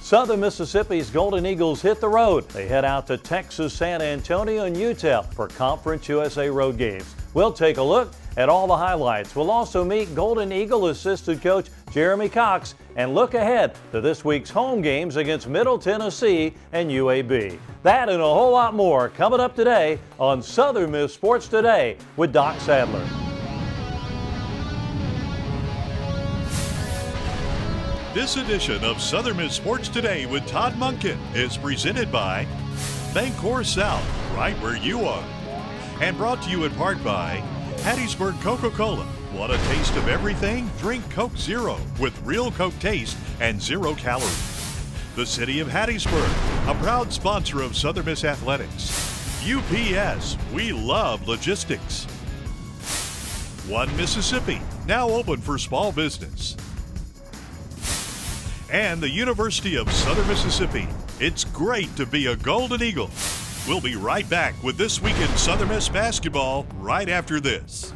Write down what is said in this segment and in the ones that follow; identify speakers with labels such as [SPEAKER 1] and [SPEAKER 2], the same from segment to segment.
[SPEAKER 1] Southern Mississippi's Golden Eagles hit the road. They head out to Texas, San Antonio, and UTEP for Conference USA road games. We'll take a look at all the highlights. We'll also meet Golden Eagle assistant coach Jeremy Cox and look ahead to this week's home games against Middle Tennessee and UAB. That and a whole lot more coming up today on Southern Miss Sports Today with Doc Sadler.
[SPEAKER 2] This edition of Southern Miss Sports Today with Todd Monken is presented by Bancorp South, right where you are. And brought to you in part by Hattiesburg Coca-Cola. Want a taste of everything? Drink Coke Zero with real Coke taste and 0 calories. The City of Hattiesburg, a proud sponsor of Southern Miss Athletics. UPS, we love logistics. One Mississippi, now open for small business. And the University of Southern Mississippi. It's great to be a Golden Eagle. We'll be right back with This Week in Southern Miss Basketball right after this.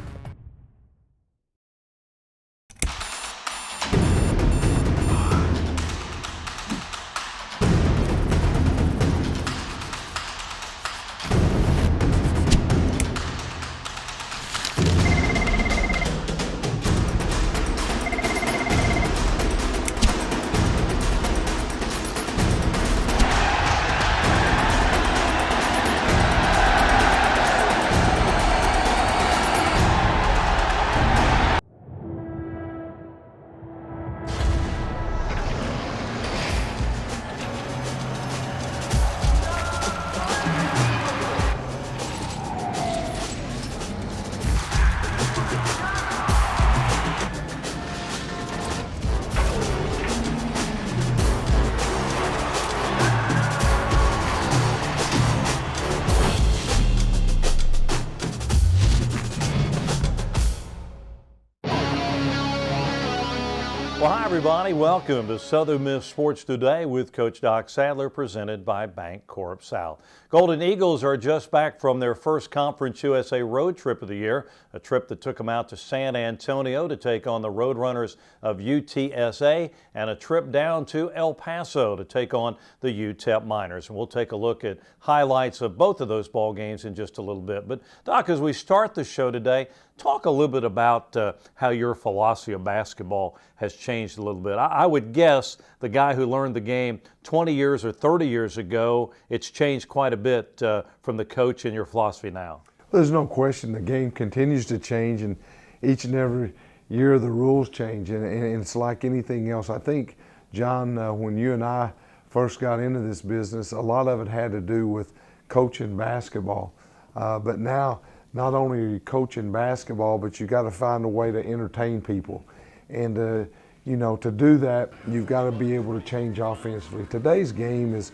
[SPEAKER 1] Well, hi everybody. Welcome to Southern Miss Sports Today with Coach Doc Sadler, presented by Bancorp South. Golden Eagles are just back from their first Conference USA road trip of the year, a trip that took them out to San Antonio to take on the Roadrunners of UTSA, and a trip down to El Paso to take on the UTEP Miners. And we'll take a look at highlights of both of those ball games in just a little bit. But Doc, as we start the show today, talk a little bit about how your philosophy of basketball has changed a little bit. I would guess the guy who learned the game 20 years or 30 years ago, it's changed quite a bit from the coach and your philosophy now.
[SPEAKER 3] There's no question the game continues to change, and each and every year the rules change, and it's like anything else. I think, John, when you and I first got into this business, a lot of it had to do with coaching basketball. But now, not only are you coaching basketball, but you got to find a way to entertain people. And, to do that, you've got to be able to change offensively. Today's game is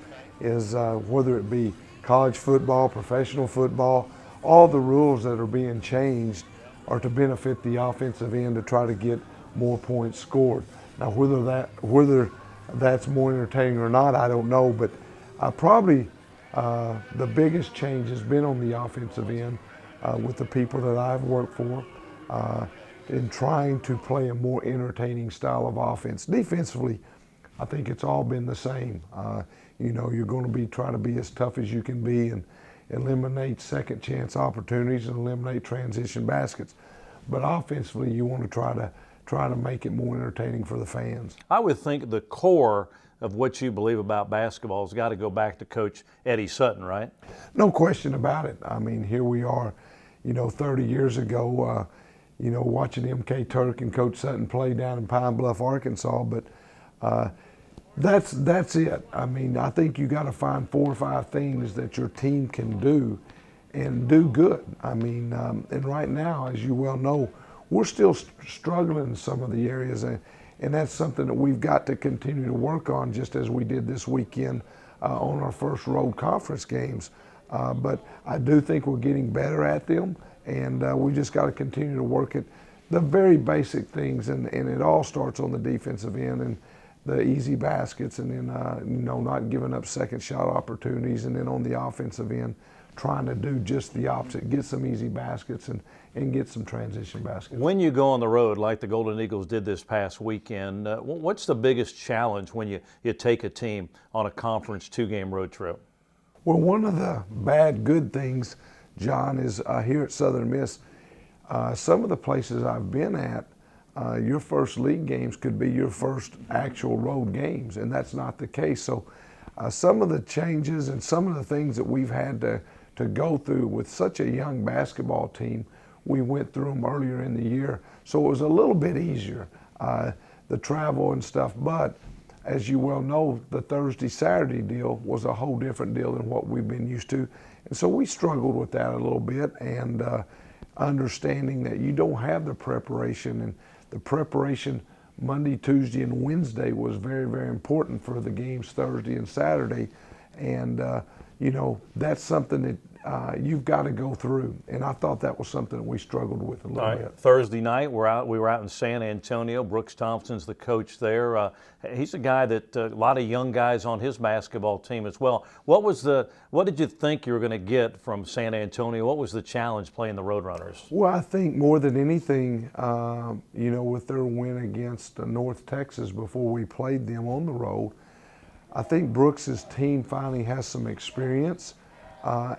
[SPEAKER 3] whether it be college football, professional football, all the rules that are being changed are to benefit the offensive end to try to get more points scored. Now, whether that's more entertaining or not, I don't know, but probably the biggest change has been on the offensive end. With the people that I've worked for, in trying to play a more entertaining style of offense. Defensively, I think it's all been the same. You're going to be trying to be as tough as you can be and eliminate second chance opportunities and eliminate transition baskets. But offensively, you want to try to make it more entertaining for the fans.
[SPEAKER 1] I would think the core of what you believe about basketball has got to go back to Coach Eddie Sutton, right?
[SPEAKER 3] No question about it. I mean, here we are, 30 years ago, watching M.K. Turk and Coach Sutton play down in Pine Bluff, Arkansas. But that's it. I mean, I think you got to find 4 or 5 things that your team can do and do good. I mean, and right now, as you well know, we're still struggling in some of the areas, and that's something that we've got to continue to work on, just as we did this weekend on our first road conference games. But I do think we're getting better at them, and we just got to continue to work at the very basic things, and it all starts on the defensive end and the easy baskets, and then not giving up second shot opportunities, and then on the offensive end, trying to do just the opposite, get some easy baskets and get some transition baskets.
[SPEAKER 1] When you go on the road like the Golden Eagles did this past weekend, what's the biggest challenge when you take a team on a conference 2-game road trip?
[SPEAKER 3] Well, one of the good things, John, is here at Southern Miss, some of the places I've been at, your first league games could be your first actual road games, and that's not the case. So some of the changes and some of the things that we've had to go through with such a young basketball team, we went through them earlier in the year. So it was a little bit easier, the travel and stuff. But as you well know, the Thursday-Saturday deal was a whole different deal than what we've been used to. And so we struggled with that a little bit, and understanding that you don't have the preparation, and the preparation Monday, Tuesday, and Wednesday was very, very important for the games Thursday and Saturday. And, you know, that's something that you've got to go through. And I thought that was something that we struggled with a little bit.
[SPEAKER 1] Thursday night, we were out in San Antonio. Brooks Thompson's the coach there. He's a guy that a lot of young guys on his basketball team as well. What did you think you were going to get from San Antonio? What was the challenge playing the Roadrunners?
[SPEAKER 3] Well, I think more than anything, you know, with their win against North Texas before we played them on the road, I think Brooks's team finally has some experience.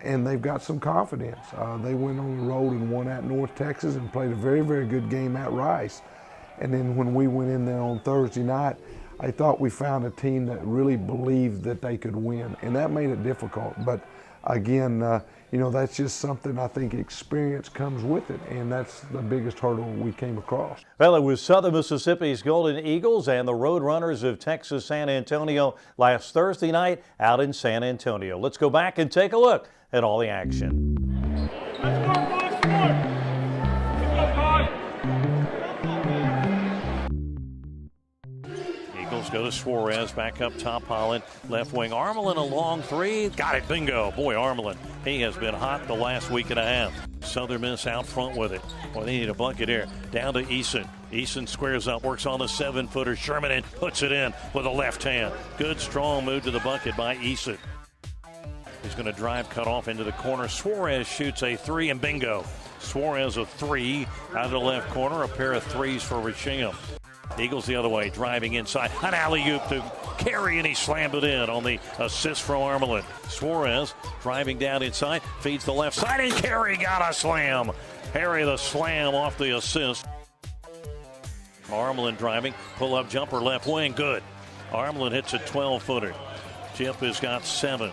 [SPEAKER 3] And they've got some confidence. They went on the road and won at North Texas and played a very, very good game at Rice. And then when we went in there on Thursday night, I thought we found a team that really believed that they could win, and that made it difficult. But again, you know, that's just something I think experience comes with it, and that's the biggest hurdle we came across.
[SPEAKER 1] Well, it was Southern Mississippi's Golden Eagles and the Roadrunners of Texas San Antonio last Thursday night out in San Antonio. Let's go back and take a look at all the action. Eagles go to Suarez, back up top, Holland, left wing. Armelin, a long three. Got it, bingo. Boy, Armelin, he has been hot the last week and a half. Southern Miss out front with it. Well, they need a bucket here. Down to Eason. Eason squares up, works on the 7-footer. Sherman and puts it in with a left hand. Good, strong move to the bucket by Eason. He's going to drive, cut off into the corner. Suarez shoots a three, and bingo. Suarez a three out of the left corner. A pair of threes for Rasham. Eagles the other way, driving inside. An alley-oop to Carey, and he slammed it in on the assist from Armelin. Suarez driving down inside, feeds the left side, and Carey got a slam. Harry the slam off the assist. Armelin driving, pull-up jumper left wing, good. Armelin hits a 12-footer. Chip has got 7.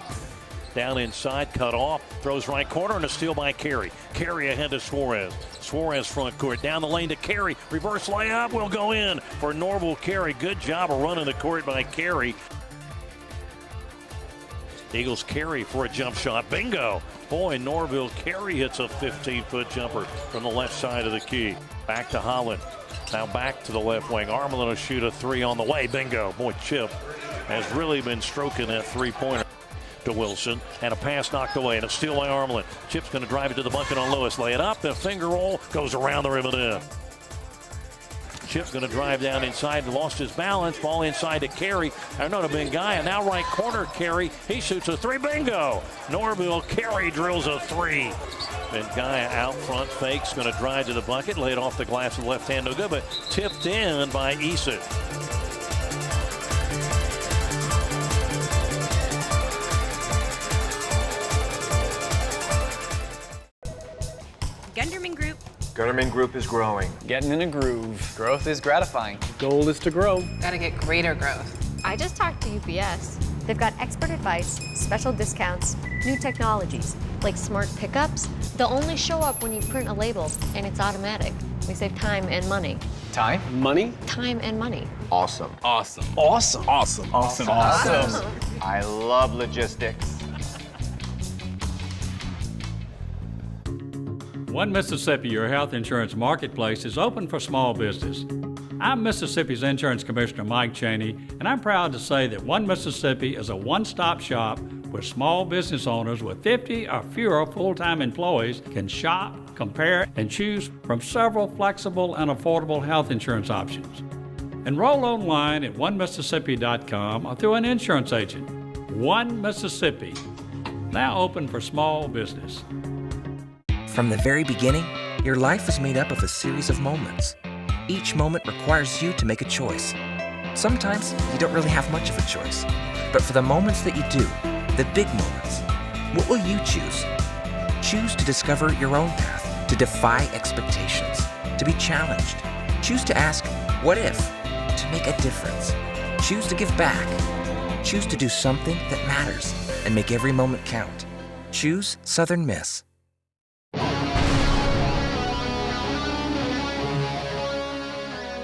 [SPEAKER 1] Down inside, cut off, throws right corner, and a steal by Carey. Carey ahead to Suarez. Suarez front court, down the lane to Carey. Reverse layup will go in for Norville Carey. Good job of running the court by Carey. Eagles Carey for a jump shot. Bingo! Boy, Norville Carey hits a 15-foot jumper from the left side of the key. Back to Holland. Now back to the left wing. Armelin will shoot a three on the way. Bingo! Boy, Chip has really been stroking that three-pointer. To Wilson, and a pass knocked away, and a steal by Armelin. Chip's going to drive it to the bucket on Lewis. Lay it up, the finger roll goes around the rim and in. Chip's going to drive down inside, lost his balance, ball inside to Carey. Another big guy, and now right corner, Carey. He shoots a three, bingo! Norville Carey drills a three. And guy out front fakes, going to drive to the bucket, lay it off the glass with the left hand, no good, but tipped in by Eason.
[SPEAKER 4] Gunderman Group is growing.
[SPEAKER 5] Getting in a groove.
[SPEAKER 6] Growth is gratifying.
[SPEAKER 5] Goal is to grow.
[SPEAKER 7] Gotta get greater growth.
[SPEAKER 8] I just talked to UPS. They've got expert advice, special discounts, new technologies, like smart pickups. They'll only show up when you print a label, and it's automatic. We save time and money.
[SPEAKER 6] Time?
[SPEAKER 5] Money?
[SPEAKER 8] Time and money.
[SPEAKER 4] Awesome.
[SPEAKER 6] Awesome.
[SPEAKER 5] Awesome.
[SPEAKER 6] Awesome.
[SPEAKER 5] Awesome.
[SPEAKER 6] Awesome.
[SPEAKER 4] I love logistics.
[SPEAKER 9] One Mississippi, your health insurance marketplace, is open for small business. I'm Mississippi's Insurance Commissioner Mike Cheney, and I'm proud to say that One Mississippi is a one-stop shop where small business owners with 50 or fewer full-time employees can shop, compare, and choose from several flexible and affordable health insurance options. Enroll online at onemississippi.com or through an insurance agent. One Mississippi. now open for small business.
[SPEAKER 6] From the very beginning, your life is made up of a series of moments. Each moment requires you to make a choice. Sometimes you don't really have much of a choice. But for the moments that you do, the big moments, what will you choose? Choose to discover your own path, to defy expectations, to be challenged. Choose to ask, what if? To make a difference. Choose to give back. Choose to do something that matters and make every moment count. Choose Southern Miss.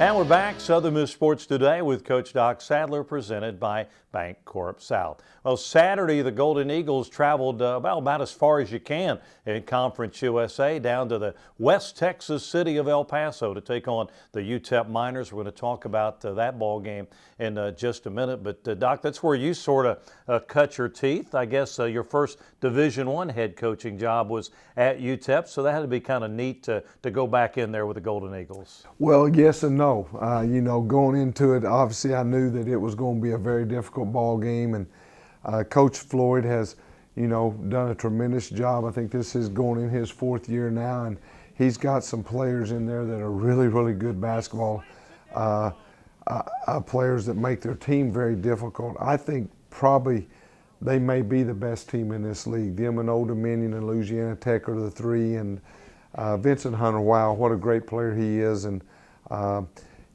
[SPEAKER 1] And we're back, Southern Miss Sports Today with Coach Doc Sadler, presented by Bank Corp South. Well, Saturday, the Golden Eagles traveled about as far as you can in Conference USA down to the West Texas city of El Paso to take on the UTEP Miners. We're going to talk about that ball game in just a minute. But, Doc, that's where you sort of cut your teeth. I guess your first Division I head coaching job was at UTEP, so that had to be kind of neat to go back in there with the Golden Eagles.
[SPEAKER 3] Well, yes and no. You know, going into it, obviously I knew that it was going to be a very difficult ball game, and Coach Floyd has, you know, done a tremendous job. I think this is going in his fourth year now, and he's got some players in there that are really, really good basketball players that make their team very difficult. I think probably they may be the best team in this league. Them and Old Dominion and Louisiana Tech are the three, and Vincent Hunter, wow, what a great player he is. And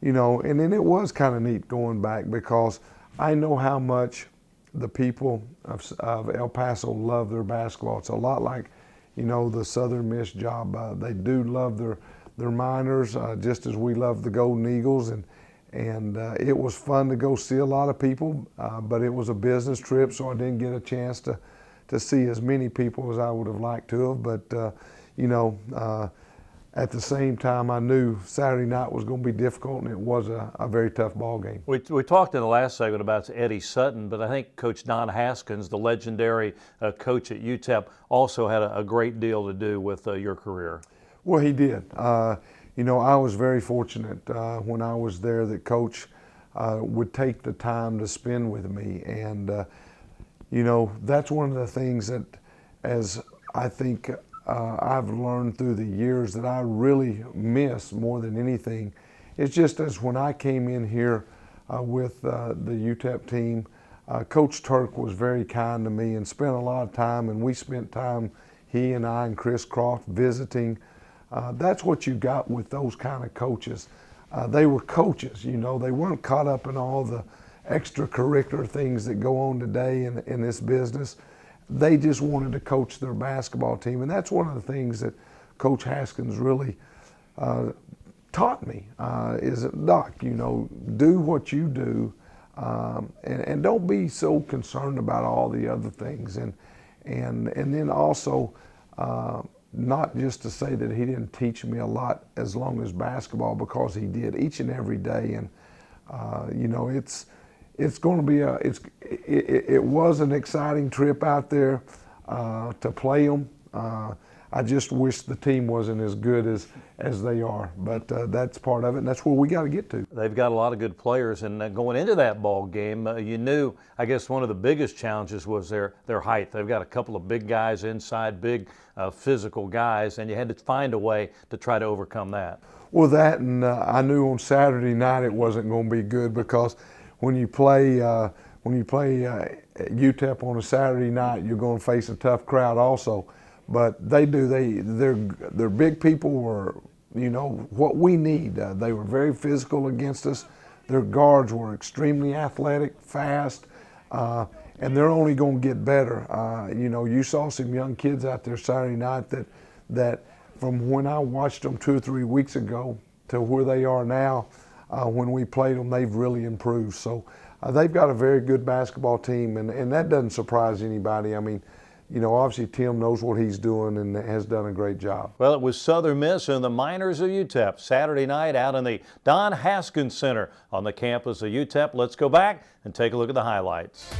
[SPEAKER 3] you know, and then it was kind of neat going back because I know how much the people of El Paso love their basketball. It's a lot like, you know, the Southern Miss job. They do love their Miners just as we love the Golden Eagles, and it was fun to go see a lot of people, but it was a business trip, so I didn't get a chance to see as many people as I would have liked to have. But you know, at the same time, I knew Saturday night was going to be difficult, and it was a very tough ball game.
[SPEAKER 1] We talked in the last segment about Eddie Sutton, but I think Coach Don Haskins, the legendary coach at UTEP, also had a great deal to do with your career.
[SPEAKER 3] Well, he did. You know, I was very fortunate when I was there that Coach would take the time to spend with me, and you know, that's one of the things that, as I think I've learned through the years that I really miss more than anything. It's just as when I came in here with the UTEP team, Coach Turk was very kind to me and spent a lot of time, and we spent time, he and I and Chris Croft, visiting. That's what you got with those kind of coaches. They were coaches, you know, they weren't caught up in all the extracurricular things that go on today in this business. They just wanted to coach their basketball team, and that's one of the things that Coach Haskins really taught me, is, Doc, you know, do what you do, and don't be so concerned about all the other things, and then also not just to say that he didn't teach me a lot as long as basketball, because he did each and every day, and you know, it's going to be it was an exciting trip out there to play them. I just wish the team wasn't as good as they are, but that's part of it, and that's where we got to get to.
[SPEAKER 1] They've got a lot of good players, and going into that ball game, you knew, I guess one of the biggest challenges was their height. They've got a couple of big guys inside, big physical guys, and you had to find a way to try to overcome that.
[SPEAKER 3] Well, that, and I knew on Saturday night it wasn't going to be good, because when you play UTEP on a Saturday night, you're going to face a tough crowd also. But they're big people were, you know, what we need. They were very physical against us. Their guards were extremely athletic, fast, and they're only going to get better. You know, you saw some young kids out there Saturday night that from when I watched them 2 or 3 weeks ago to where they are now, when we played them, they've really improved. So they've got a very good basketball team, and that doesn't surprise anybody. I mean, you know, obviously Tim knows what he's doing and has done a great job.
[SPEAKER 1] Well, it was Southern Miss and the Miners of UTEP Saturday night out in the Don Haskins Center on the campus of UTEP. Let's go back and take a look at the highlights.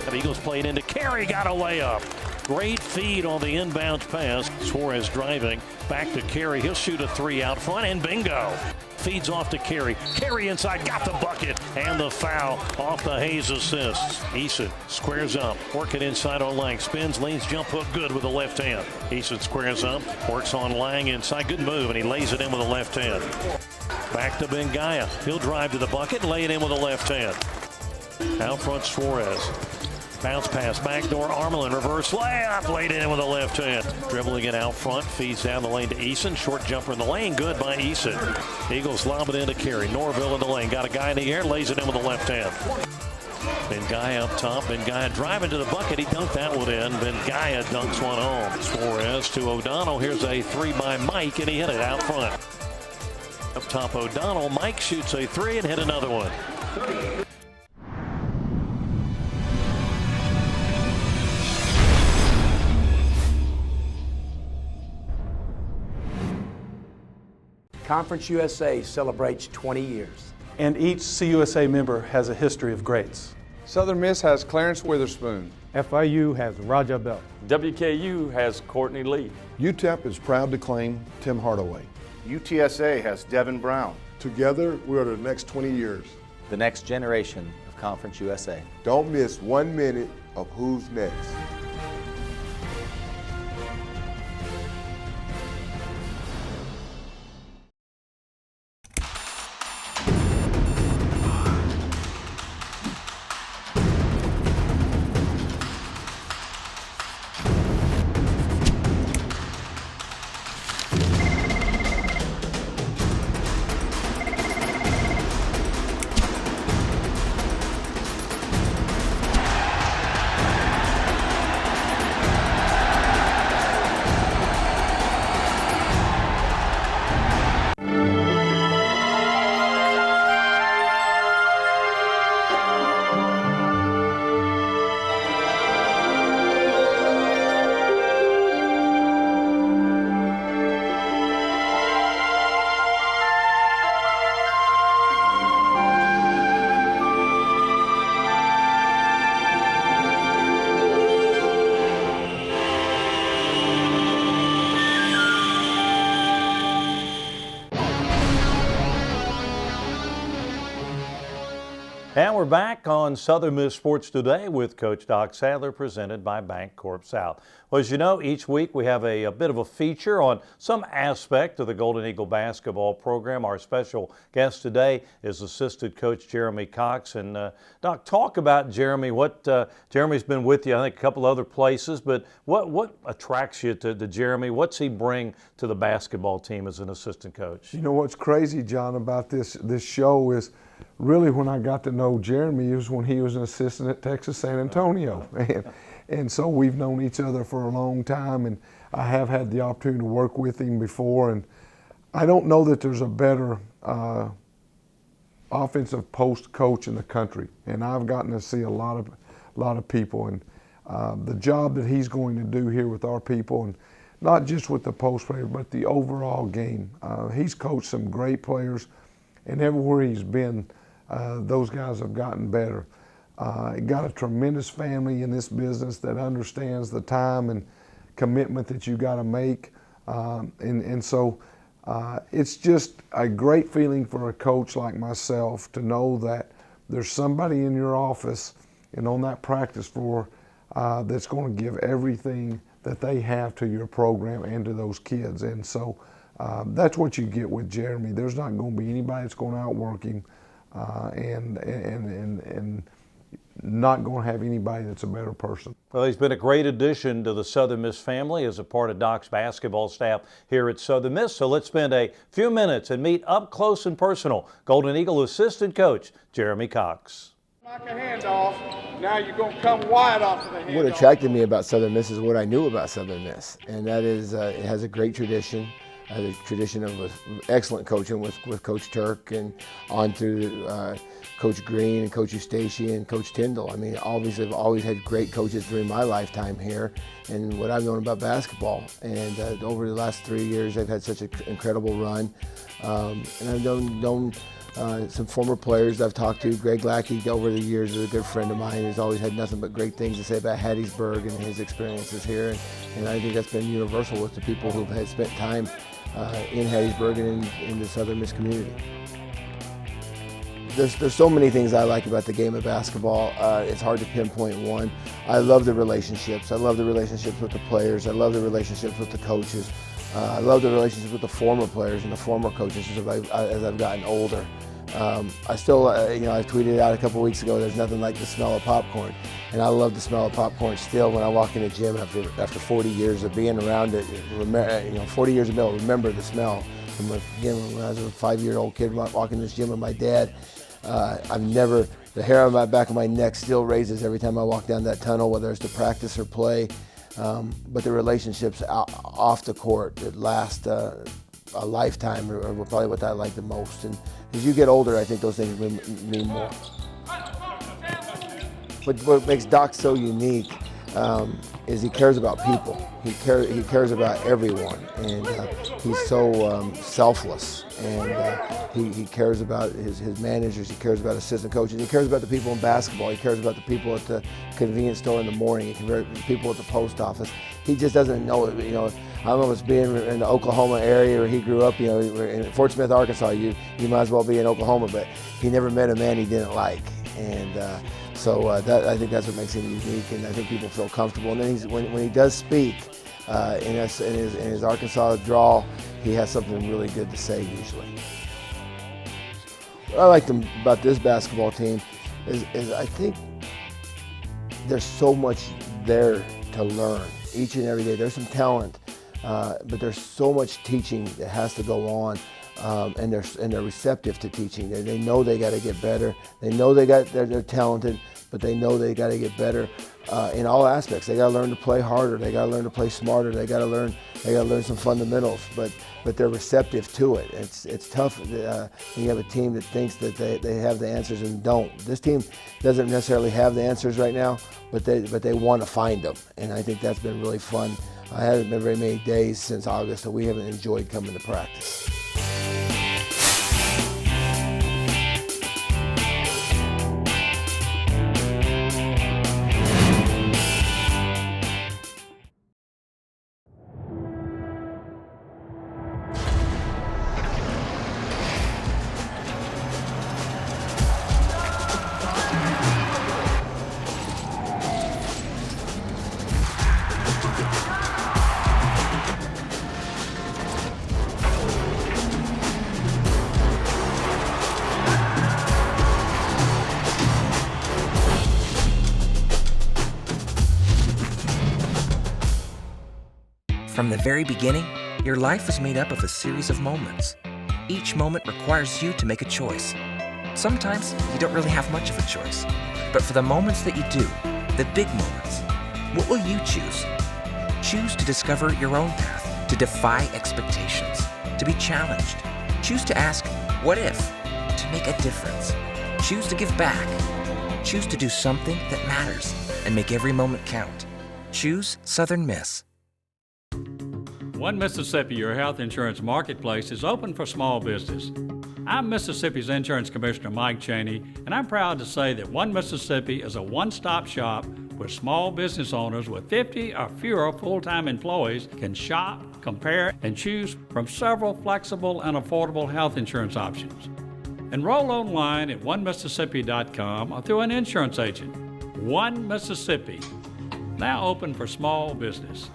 [SPEAKER 10] The Eagles played into Carey, got a layup. Great feed on the inbound pass. Suarez driving back to Carey. He'll shoot a three out front, and bingo. Feeds off to Carey. Carey inside, got the bucket, and the foul off the Hayes assist. Eason squares up, working inside on Lang. Spins, leans, jump hook, good with the left hand. Eason squares up, works on Lang inside. Good move, and he lays it in with the left hand. Back to Bengaya. He'll drive to the bucket and lay it in with the left hand. Out front, Suarez. Bounce pass, backdoor, Armelin, reverse layup, laid in with the left hand. Dribbling it out front, feeds down the lane to Eason. Short jumper in the lane, good by Eason. Eagles lob it into Carey. Norville in the lane, got a guy in the air, lays it in with the left hand. Bengaya up top, Bengaya driving to the bucket. He dunked that one in. Bengaya dunks one home. Suarez to O'Donnell. Here's a three by Mike, and he hit it out front. Up top, O'Donnell. Mike shoots a three and hit another one.
[SPEAKER 11] Conference USA celebrates 20 years.
[SPEAKER 5] And each CUSA member has a history of greats.
[SPEAKER 12] Southern Miss has Clarence Witherspoon.
[SPEAKER 13] FIU has Raja Bell.
[SPEAKER 14] WKU has Courtney Lee.
[SPEAKER 15] UTEP is proud to claim Tim Hardaway.
[SPEAKER 16] UTSA has Devin Brown.
[SPEAKER 15] Together, we are the next 20 years.
[SPEAKER 17] The next generation of Conference USA.
[SPEAKER 15] Don't miss 1 minute of Who's Next.
[SPEAKER 1] And we're back on Southern Miss Sports Today with Coach Doc Sadler, presented by Bank Corp South. Well, as you know, each week we have a bit of a feature on some aspect of the Golden Eagle basketball program. Our special guest today is assistant coach Jeremy Cox. And Doc, talk about Jeremy. Jeremy's been with you, I think, a couple other places, but what attracts you to Jeremy? What's he bring to the basketball team as an assistant coach?
[SPEAKER 3] You know what's crazy, John, about this show is really when I got to know Jeremy was when he was an assistant at Texas San Antonio. And so we've known each other for a long time, and I have had the opportunity to work with him before. And I don't know that there's a better offensive post coach in the country. And I've gotten to see a lot of people, and the job that he's going to do here with our people, and not just with the post player, but the overall game. He's coached some great players, and everywhere he's been, those guys have gotten better. Got a tremendous family in this business that understands the time and commitment that you got to make. And so it's just a great feeling for a coach like myself to know that there's somebody in your office and on that practice floor that's going to give everything that they have to your program and to those kids. And so that's what you get with Jeremy. There's not going to be anybody that's going to outwork him, and not going to have anybody that's a better person.
[SPEAKER 1] Well, he's been a great addition to the Southern Miss family as a part of Doc's basketball staff here at Southern Miss. So let's spend a few minutes and meet up close and personal Golden Eagle assistant coach Jeremy Cox.
[SPEAKER 12] Knock a handoff. Now you're going to come wide off of the handoff.
[SPEAKER 18] What attracted me about Southern Miss is what I knew about Southern Miss, and that is it has a great tradition. the tradition of excellent coaching with Coach Turk and on through Coach Green and Coach Eustachi and Coach Tyndall. I mean, I've always had great coaches during my lifetime here and what I've known about basketball. And over the last 3 years, they've had such an incredible run. And I've known some former players I've talked to. Greg Lackey over the years is a good friend of mine. He's always had nothing but great things to say about Hattiesburg and his experiences here. And I think that's been universal with the people who've had spent time in Hattiesburg and in the Southern Miss community. There's so many things I like about the game of basketball. It's hard to pinpoint one. I love the relationships. I love the relationships with the players. I love the relationships with the coaches. I love the relationships with the former players and the former coaches as I've gotten older. I still, I tweeted out a couple weeks ago, there's nothing like the smell of popcorn. And I love the smell of popcorn still when I walk in the gym after 40 years of being around it. 40 years ago, remember the smell from when I was a 5-year-old kid walking this gym with my dad. The hair on the back of my neck still raises every time I walk down that tunnel, whether it's to practice or play. But the relationships off the court that last a lifetime are probably what I like the most. And as you get older, I think those things mean more. But what makes Doc so unique is he cares about people. He cares about everyone, and he's so selfless. And he cares about his managers. He cares about assistant coaches. He cares about the people in basketball. He cares about the people at the convenience store in the morning. He cares about the people at the post office. He just doesn't know it. I don't know if it's being in the Oklahoma area where he grew up. In Fort Smith, Arkansas, you might as well be in Oklahoma, but he never met a man he didn't like. And I think that's what makes him unique, and I think people feel comfortable. And then when he does speak in his Arkansas drawl, he has something really good to say usually. What I like about this basketball team is I think there's so much there to learn each and every day. There's some talent, but there's so much teaching that has to go on. And they're receptive to teaching. They know they got to get better. They know they're talented, but they know they got to get better in all aspects. They got to learn to play harder. They got to learn to play smarter. They got to learn some fundamentals. But they're receptive to it. It's tough when you have a team that thinks that they have the answers and don't. This team doesn't necessarily have the answers right now, but they want to find them, and I think that's been really fun. I haven't been very many days since August that we haven't enjoyed coming to practice.
[SPEAKER 6] From the very beginning, your life was made up of a series of moments. Each moment requires you to make a choice. Sometimes you don't really have much of a choice. But for the moments that you do, the big moments, what will you choose? Choose to discover your own path, to defy expectations, to be challenged. Choose to ask, what if? To make a difference. Choose to give back. Choose to do something that matters and make every moment count. Choose Southern Miss.
[SPEAKER 9] One Mississippi, your health insurance marketplace, is open for small business. I'm Mississippi's Insurance Commissioner Mike Cheney, and I'm proud to say that One Mississippi is a one-stop shop where small business owners with 50 or fewer full-time employees can shop, compare, and choose from several flexible and affordable health insurance options. Enroll online at onemississippi.com or through an insurance agent. One Mississippi, now open for small business.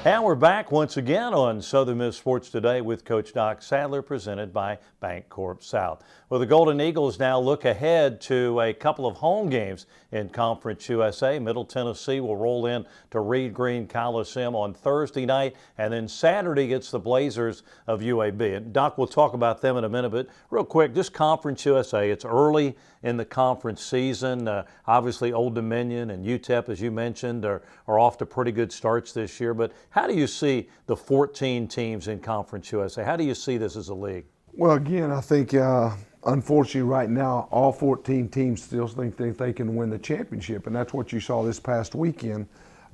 [SPEAKER 1] And we're back once again on Southern Miss Sports Today with Coach Doc Sadler, presented by Bancorp South. Well, the Golden Eagles now look ahead to a couple of home games in Conference USA. Middle Tennessee will roll in to Reed Green Coliseum on Thursday night, and then Saturday it's the Blazers of UAB. And Doc, we'll talk about them in a minute, but real quick, just Conference USA, it's early in the conference season. Obviously, Old Dominion and UTEP, as you mentioned, are off to pretty good starts this year. But how do you see the 14 teams in Conference USA? How do you see this as a league?
[SPEAKER 3] Well, again, I think unfortunately right now all 14 teams still think they can win the championship, and that's what you saw this past weekend,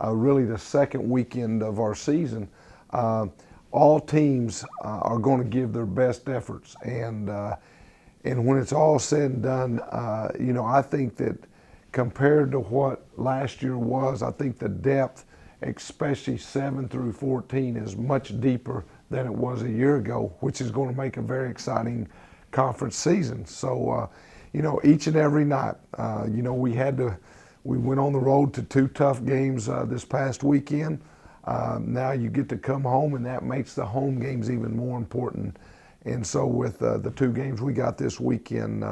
[SPEAKER 3] really the second weekend of our season. All teams are going to give their best efforts, and when it's all said and done, I think that compared to what last year was, I think the depth, especially 7 through 14, is much deeper than it was a year ago, which is going to make a very exciting conference season. So, each and every night, we went on the road to 2 tough games this past weekend. Now you get to come home, and that makes the home games even more important. And so with the 2 games we got this weekend,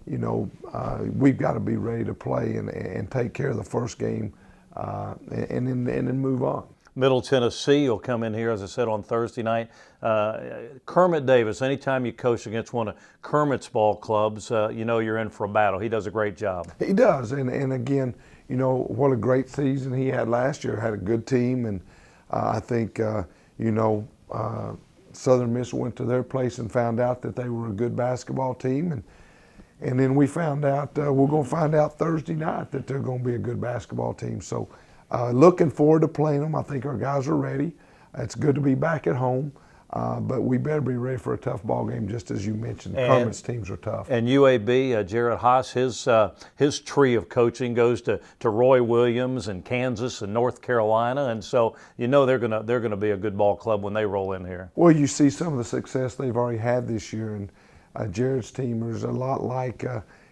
[SPEAKER 3] we've got to be ready to play and take care of the first game and then move on.
[SPEAKER 1] Middle Tennessee will come in here, as I said, on Thursday night. Kermit Davis, anytime you coach against one of Kermit's ball clubs, you're in for a battle. He does a great job.
[SPEAKER 3] He does, and again, what a great season he had last year. Had a good team, and I think, Southern Miss went to their place and found out that they were a good basketball team, and then we found out, we're going to find out Thursday night that they're going to be a good basketball team. So looking forward to playing them. I think our guys are ready. It's good to be back at home, but we better be ready for a tough ball game, just as you mentioned. Kermit's teams are tough.
[SPEAKER 1] And UAB, Jared Haas, his tree of coaching goes to Roy Williams and Kansas and North Carolina, and so they're gonna be a good ball club when they roll in here.
[SPEAKER 3] Well, you see some of the success they've already had this year, and Jared's team is a lot like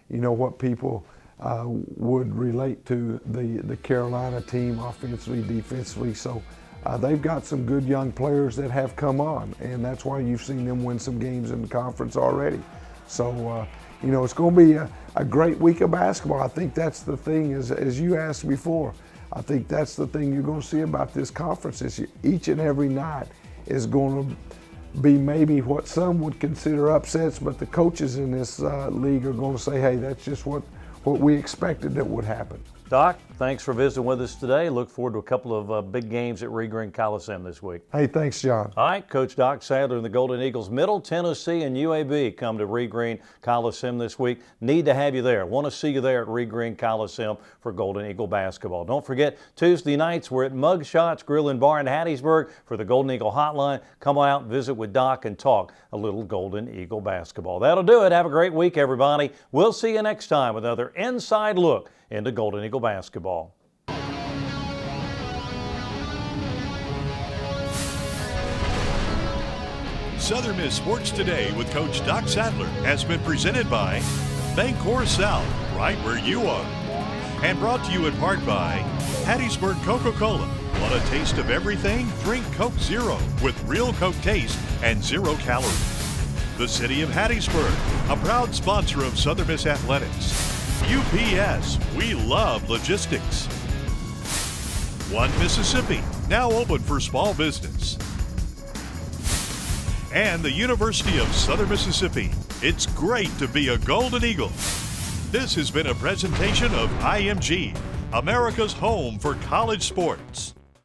[SPEAKER 3] what people would relate to the Carolina team offensively, defensively. So they've got some good young players that have come on, and that's why you've seen them win some games in the conference already. So it's going to be a great week of basketball. I think that's the thing, as you asked before. I think that's the thing you're going to see about this conference is each and every night is going to be maybe what some would consider upsets, but the coaches in this league are going to say, hey, that's just what we expected that would happen.
[SPEAKER 1] Doc, thanks for visiting with us today. Look forward to a couple of big games at Reed Green Coliseum this week.
[SPEAKER 3] Hey, thanks, John.
[SPEAKER 1] All right, Coach Doc Sadler and the Golden Eagles. Middle Tennessee and UAB come to Reed Green Coliseum this week. Need to have you there. Want to see you there at Reed Green Coliseum for Golden Eagle basketball. Don't forget, Tuesday nights we're at Mugshots Grill and Bar in Hattiesburg for the Golden Eagle Hotline. Come on out and visit with Doc and talk a little Golden Eagle basketball. That'll do it. Have a great week, everybody. We'll see you next time with another inside look into Golden Eagle basketball.
[SPEAKER 2] Southern Miss Sports Today with Coach Doc Sadler has been presented by Bancorp South, right where you are. And brought to you in part by Hattiesburg Coca-Cola. Want a taste of everything? Drink Coke Zero with real Coke taste and 0 calories. The City of Hattiesburg, a proud sponsor of Southern Miss Athletics. UPS, we love logistics. One Mississippi, now open for small business. And the University of Southern Mississippi, it's great to be a Golden Eagle. This has been a presentation of IMG, America's home for college sports.